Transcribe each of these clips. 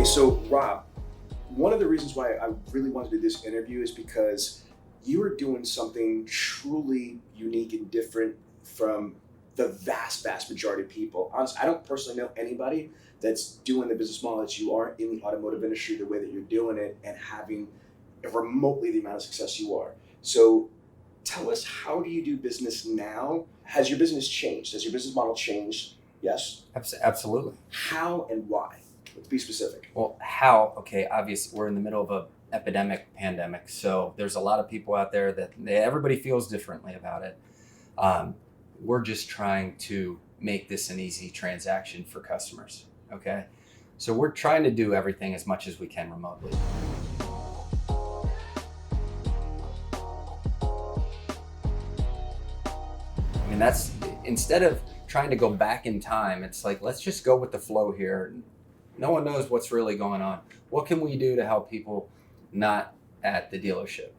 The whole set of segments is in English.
Okay, so Rob, one of the reasons why I really wanted to do this interview is because you are doing something truly unique and different from the vast majority of people. Honestly, I don't personally know anybody that's doing the business model that you are in the automotive industry the way that you're doing it and having remotely the amount of success you are. So tell us, how do you do business now? Has your business changed? Has your business model changed? Yes? Absolutely. How and why? Let's be specific. Well, how? Okay, obviously we're in the middle of a pandemic, so there's a lot of people out there that everybody feels differently about it. We're just trying to make this an easy transaction for customers, okay? So we're trying to do everything as much as we can remotely. I mean, that's, instead of trying to go back in time, it's like, let's just go with the flow here. No one knows what's really going on. What can we do to help people not at the dealership?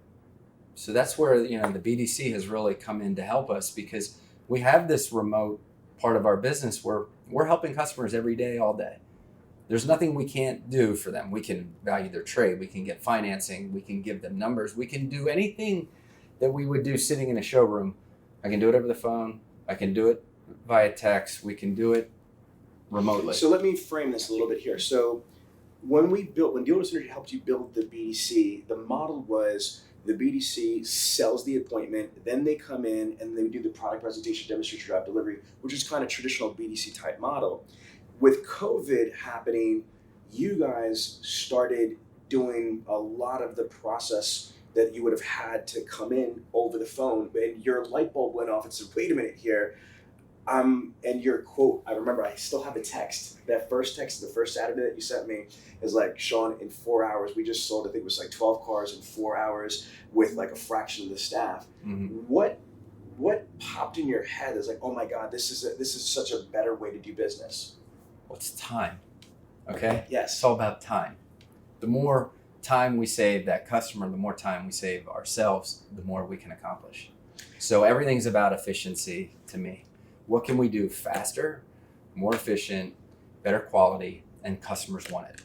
So that's where, the BDC has really come in to help us, because we have this remote part of our business where we're helping customers every day, all day. There's nothing we can't do for them. We can value their trade. We can get financing. We can give them numbers. We can do anything that we would do sitting in a showroom. I can do it over the phone. I can do it via text. We can do it remotely. So let me frame this a little bit here. So when Dealer Synergy helped you build the BDC, the model was the BDC sells the appointment, then they come in and they do the product presentation, demonstration, drive delivery, which is kind of traditional BDC type model. With COVID happening, you guys started doing a lot of the process that you would have had to come in over the phone, and your light bulb went off and said, wait a minute here. And your quote, I remember, I still have the text. That first text, the first Saturday that you sent me, is like, Sean, in 4 hours, we just sold, I think it was like 12 cars in 4 hours with like a fraction of the staff. Mm-hmm. What popped in your head is like, oh my God, this is such a better way to do business? Well, it's time, okay? Yes. It's all about time. The more time we save that customer, the more time we save ourselves, the more we can accomplish. So everything's about efficiency to me. What can we do faster, more efficient, better quality, and customers want it?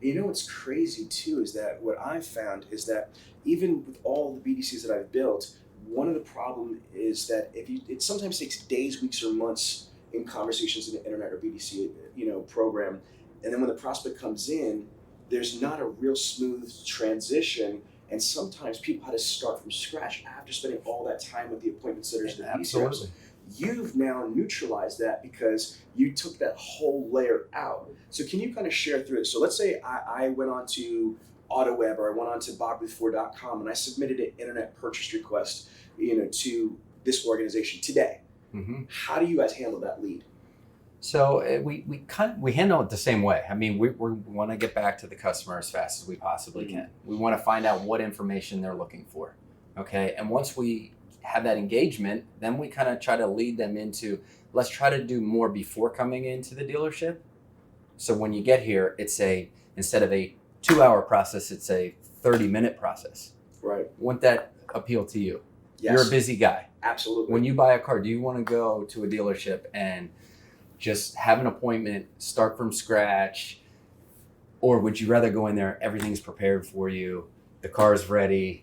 You know what's crazy too is that what I've found is that even with all the BDCs that I've built, one of the problems is that it sometimes takes days, weeks, or months in conversations in the internet or BDC program, and then when the prospect comes in, there's not a real smooth transition, and sometimes people had to start from scratch after spending all that time with the appointment sitters and the BDC reps. You've now neutralized that because you took that whole layer out. So can you kind of share through it? So let's say I went on to Automotive, or I went on to BobRuthFord.com and I submitted an internet purchase request, to this organization today. Mm-hmm. How do you guys handle that lead? So we handle it the same way. I mean, we want to get back to the customer as fast as we possibly can. We want to find out what information they're looking for. Okay, and once we have that engagement, then we kind of try to lead them into, let's try to do more before coming into the dealership. So when you get here, instead of a 2-hour process, it's a 30-minute process. Right. Wouldn't that appeal to you? Yes. You're a busy guy. Absolutely. When you buy a car, do you want to go to a dealership and just have an appointment, start from scratch? Or would you rather go in there, everything's prepared for you, the car's ready,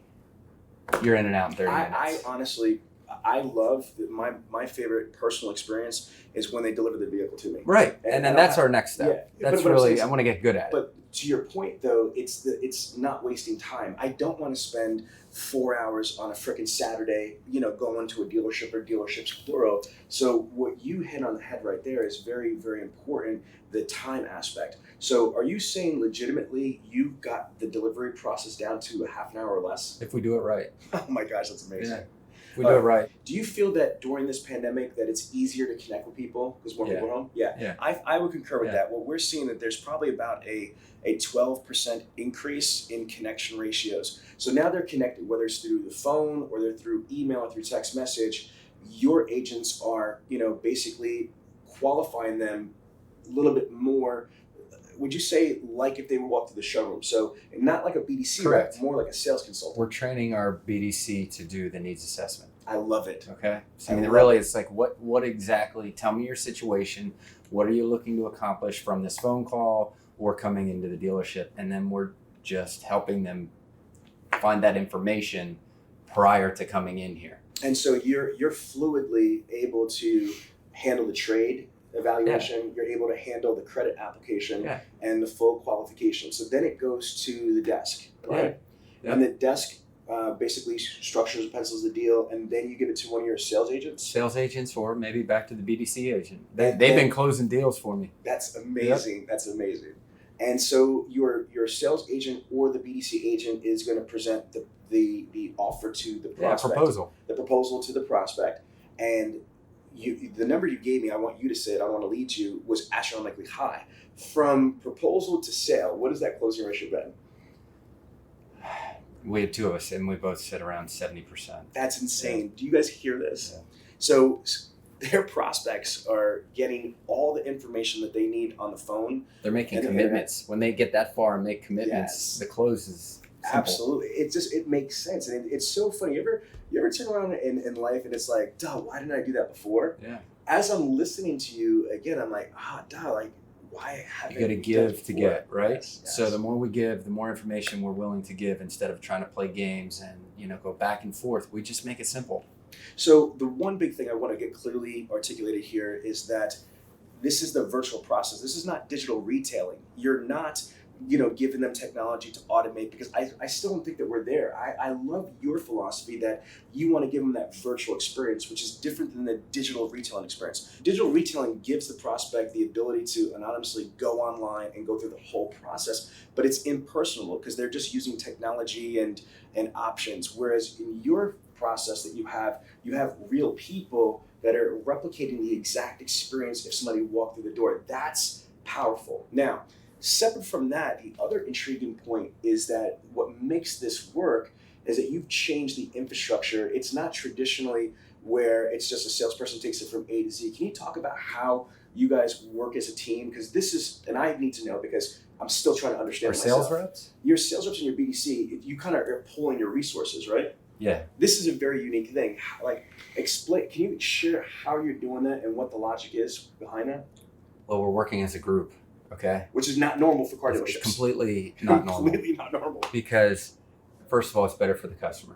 you're in and out in 30 minutes? I honestly, I love my favorite personal experience is when they deliver the vehicle to me. Right, and then that's our next step. Yeah, that's really, I want to get good at it. But to your point though, it's not wasting time. I don't want to spend 4 hours on a freaking Saturday, going to a dealership or dealerships plural. So what you hit on the head right there is very, very important, the time aspect. So are you saying legitimately you got the delivery process down to a half an hour or less? If we do it right. Oh my gosh, that's amazing. Yeah. If we do it right. Do you feel that during this pandemic that it's easier to connect with people because more people are home? Yeah. I would concur with that. Well, we're seeing that there's probably about a 12% increase in connection ratios. So now they're connected, whether it's through the phone or they're through email or through text message. Your agents are, basically qualifying them a little bit more. Would you say like if they would walk to the showroom? So not like a BDC, correct, more like a sales consultant. We're training our BDC to do the needs assessment. I love it. Okay. So really it's like what exactly, tell me your situation. What are you looking to accomplish from this phone call or coming into the dealership, and then we're just helping them find that information prior to coming in here. And so you're fluidly able to handle the trade evaluation, you're able to handle the credit application and the full qualification. So then it goes to the desk, right? Yeah. And the desk basically structures and pencils the deal, and then you give it to one of your sales agents? Sales agents, or maybe back to the BDC agent. They've been closing deals for me. That's amazing. Yep. That's amazing. And so your sales agent or the BDC agent is going to present the offer to the prospect. The proposal to the prospect. And the number you gave me, I want you to say it, I want to lead you, was astronomically high. From proposal to sale, what is that closing ratio been? We have two of us, and we both sit around 70%. That's insane. Yeah. Do you guys hear this? Yeah. So their prospects are getting all the information that they need on the phone. They're making commitments. When they get that far and make commitments, the close is simple. Absolutely. It makes sense. And it's so funny. You ever turn around in life and it's like, duh, why didn't I do that before? Yeah. As I'm listening to you again, I'm like, duh, like, why haven't you got to give to get, right? Yes. So the more we give, the more information we're willing to give, instead of trying to play games and go back and forth. We just make it simple. So the one big thing I want to get clearly articulated here is that this is the virtual process. This is not digital retailing. You're not giving them technology to automate, because I still don't think that we're there. I love your philosophy that you want to give them that virtual experience, which is different than the digital retailing experience. Digital retailing gives the prospect the ability to anonymously go online and go through the whole process, but it's impersonal because they're just using technology and options. Whereas in your process that you have real people that are replicating the exact experience if somebody walked through the door. That's powerful. Now, separate from that, the other intriguing point is that what makes this work is that you've changed the infrastructure. It's not traditionally where it's just a salesperson takes it from A to Z. Can you talk about how you guys work as a team? Because this is, and I need to know because I'm still trying to understand myself. Sales reps? Your sales reps and your BDC, you kind of are pulling your resources, right? Yeah. This is a very unique thing. Like, explain, can you share how you're doing that and what the logic is behind that? Well, we're working as a group. Okay. Which is not normal for car dealerships. It's completely not normal. Completely not normal. Because, first of all, it's better for the customer.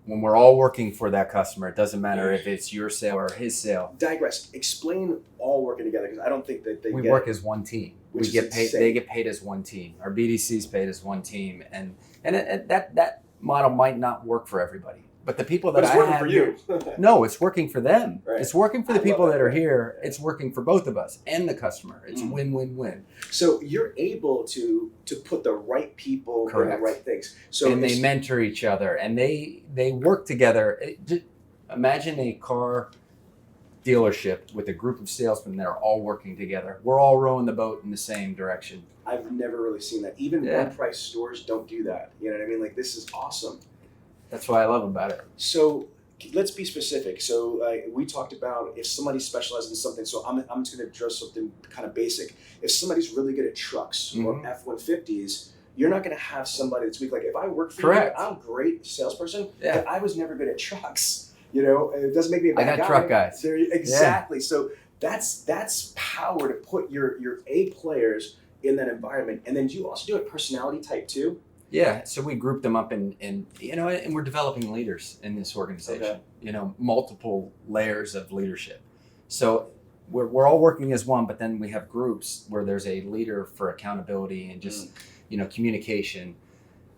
When we're all working for that customer, it doesn't matter if it's your sale or his sale. Digress. Explain all working together, because I don't think that they work as one team. We get paid. They get paid as one team. Our BDC's paid as one team, and that model might not work for everybody. But the people that it's working for you. No, it's working for them. Right. It's working for the people that are here. It's working for both of us and the customer. It's win-win-win. So you're able to put the right people in the right things. So and they mentor each other, and they work together. Imagine a car dealership with a group of salesmen that are all working together. We're all rowing the boat in the same direction. I've never really seen that. Even one-price stores don't do that. You know what I mean? Like, this is awesome. That's what I love about it. So let's be specific. So we talked about if somebody specializes in something. So I'm just going to address something kind of basic. If somebody's really good at trucks or F-150s, you're not going to have somebody that's weak. Like, if I work for you, I'm a great salesperson, but I was never good at trucks. It doesn't make me a bad guy. I got truck guys. Exactly. Yeah. So that's power to put your A players in that environment. And then do you also do a personality type too? Yeah, so we group them up and we're developing leaders in this organization. Okay. Multiple layers of leadership. So we're all working as one, but then we have groups where there's a leader for accountability and just communication.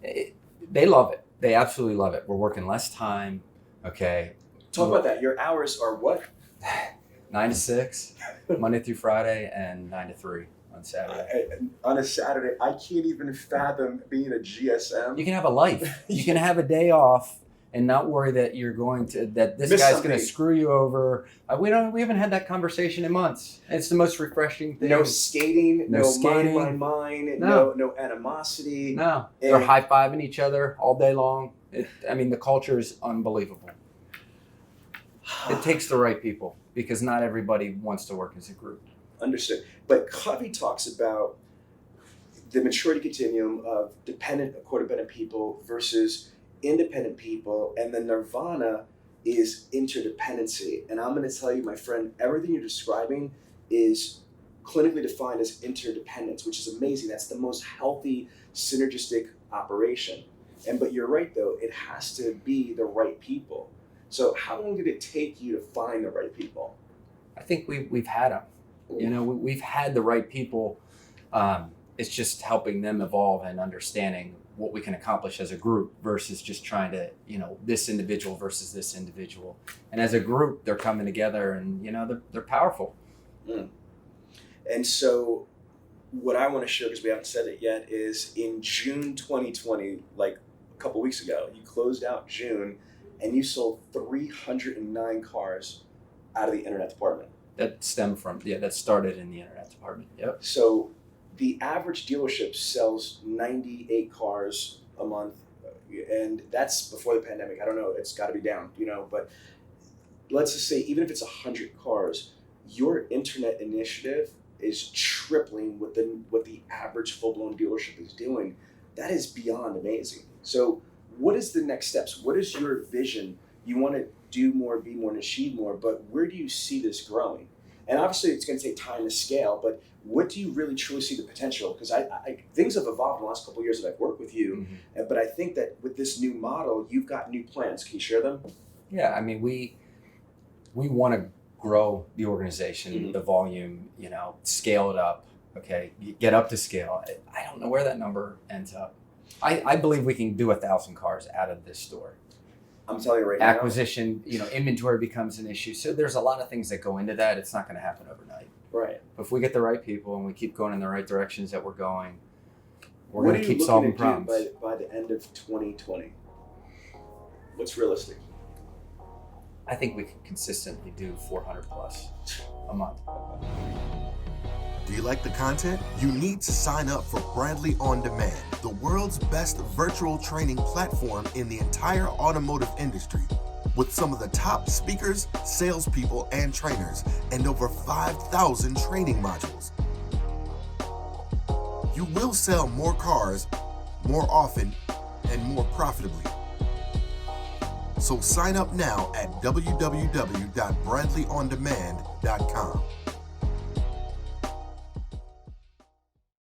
They love it. They absolutely love it. We're working less time. Okay. Talk about that. Your hours are what? 9 to 6, Monday through Friday, and 9 to 3. On Saturday. On a Saturday, I can't even fathom being a GSM. You can have a life. You can have a day off and not worry that this guy's going to screw you over. We haven't had that conversation in months. It's the most refreshing thing. No skating, no mine, no animosity. No, they're high-fiving each other all day long. The culture is unbelievable. It takes the right people, because not everybody wants to work as a group. Understood. But Covey talks about the maturity continuum of dependent, codependent people versus independent people, and the nirvana is interdependency. And I'm going to tell you, my friend, everything you're describing is clinically defined as interdependence, which is amazing. That's the most healthy, synergistic operation. But you're right, though, it has to be the right people. So how long did it take you to find the right people? I think we've had them. You know, we've had the right people. It's just helping them evolve and understanding what we can accomplish as a group versus just trying to, you know, this individual versus this individual. And as a group, they're coming together and, you know, they're powerful. Mm. And so what I want to share, because we haven't said it yet, is in June 2020, like a couple weeks ago, you closed out June and you sold 309 cars out of the internet department. That stemmed from, that started in the internet department. Yep. So the average dealership sells 98 cars a month, and that's before the pandemic. I don't know, it's got to be down, you know, but let's just say even if it's 100 cars, your internet initiative is tripling what the average full-blown dealership is doing. That is beyond amazing. So what is the next steps? What is your vision? You want to do more, be more, and achieve more, but where do you see this growing? And obviously it's going to take time to scale, but what do you really truly see the potential? Because I things have evolved in the last couple of years that I've worked with you, but I think that with this new model, you've got new plans. Can you share them? Yeah, I mean, we want to grow the organization, the volume, you know, scale it up, okay, get up to scale. I don't know where that number ends up. I believe we can do 1,000 cars out of this store. I'm telling you right Acquisition, you know, inventory becomes an issue. So there's a lot of things that go into that. It's not going to happen overnight. Right. But if we get the right people and we keep going in the right directions that we're going, we're going to keep solving problems. What are you looking to do by the end of 2020? What's realistic? I think we can consistently do 400 plus a month. Do you like the content? You need to sign up for Bradley On Demand, the world's best virtual training platform in the entire automotive industry, with some of the top speakers, salespeople, and trainers, and over 5,000 training modules. You will sell more cars, more often, and more profitably. So sign up now at www.bradleyondemand.com.